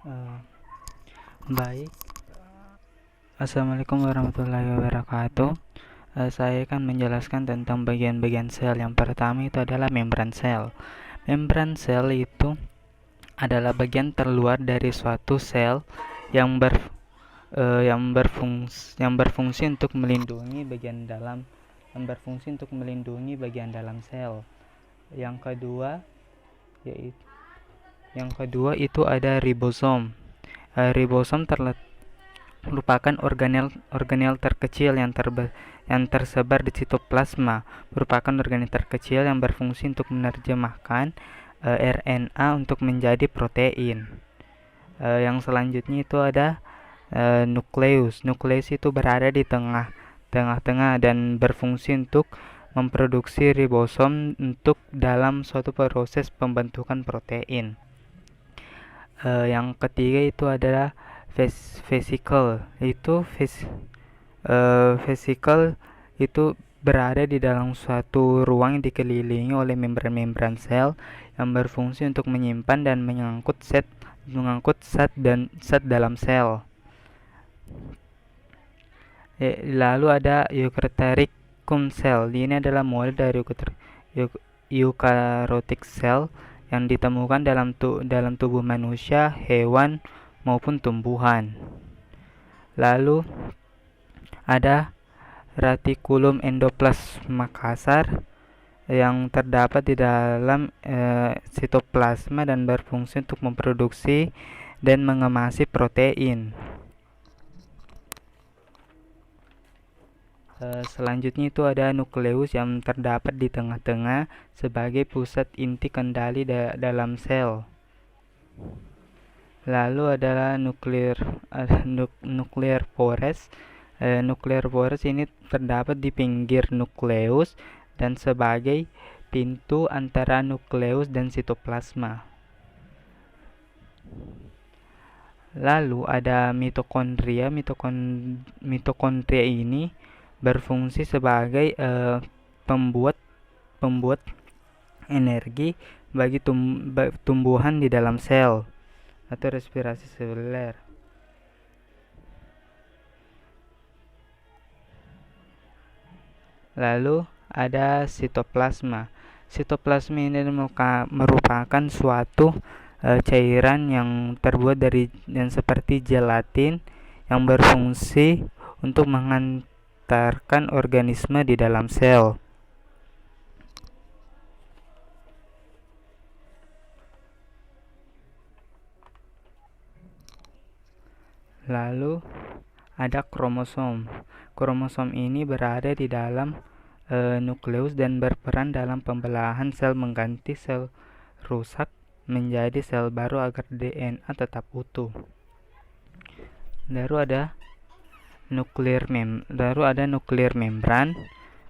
Eh, Baik, Assalamualaikum warahmatullahi wabarakatuh. Saya akan menjelaskan tentang bagian-bagian sel. Yang pertama itu adalah membran sel. Membran sel itu adalah bagian terluar dari suatu sel yang berfungsi untuk melindungi bagian dalam sel. Yang kedua yaitu itu ada ribosom. Ribosom merupakan organel terkecil yang tersebar di sitoplasma, merupakan organel terkecil yang berfungsi untuk menerjemahkan RNA untuk menjadi protein. Yang selanjutnya itu ada nukleus. Nukleus itu berada di tengah-tengah dan berfungsi untuk memproduksi ribosom untuk dalam suatu proses pembentukan protein. Yang ketiga itu adalah vesicle. Vesicle itu berada di dalam suatu ruang yang dikelilingi oleh membran-membran sel yang berfungsi untuk menyimpan dan mengangkut zat dalam sel. Lalu ada eukaryotic cell. Ini adalah model dari eukaryotic cell yang ditemukan dalam tubuh manusia, hewan, maupun tumbuhan. Lalu ada retikulum endoplasma kasar yang terdapat di dalam sitoplasma dan berfungsi untuk memproduksi dan mengemasi protein. Selanjutnya itu ada nukleus yang terdapat di tengah-tengah sebagai pusat inti kendali dalam sel. Lalu adalah nuklear pores. Nuklear pores ini terdapat di pinggir nukleus dan sebagai pintu antara nukleus dan sitoplasma. Lalu ada mitokondria. Mitokondria ini berfungsi sebagai pembuat energi bagi tumbuhan di dalam sel atau respirasi seluler. Lalu ada sitoplasma. Sitoplasma ini merupakan suatu cairan yang terbuat yang seperti gelatin yang berfungsi untuk mengantarkan organisme di dalam sel. Lalu ada kromosom. Kromosom ini berada di dalam nukleus dan berperan dalam pembelahan sel, mengganti sel rusak menjadi sel baru agar DNA tetap utuh. Lalu ada nuklear membran.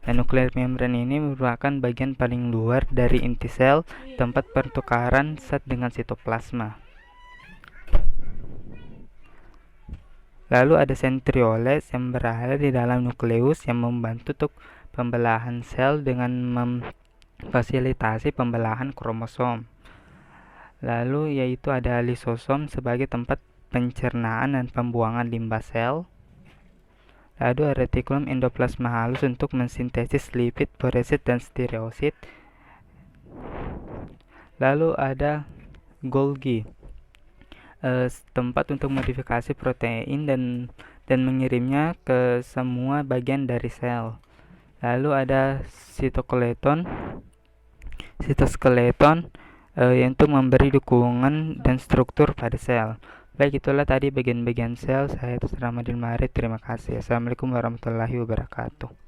Dan nuklear membran ini merupakan bagian paling luar dari inti sel, tempat pertukaran zat dengan sitoplasma. Lalu ada centrioles yang berada di dalam nukleus yang membantu untuk pembelahan sel dengan memfasilitasi pembelahan kromosom. Lalu yaitu ada lisosom sebagai tempat pencernaan dan pembuangan limbah sel. Lalu ada retikulum endoplasma halus untuk mensintesis lipid, porosit, dan stereosit. Lalu ada Golgi, tempat untuk modifikasi protein dan mengirimnya ke semua bagian dari sel. Lalu ada sitoskeleton yang untuk memberi dukungan dan struktur pada sel. Baik, itulah tadi bagian-bagian sel. Saya Tusramadil Marid. Terima kasih. Assalamualaikum warahmatullahi wabarakatuh.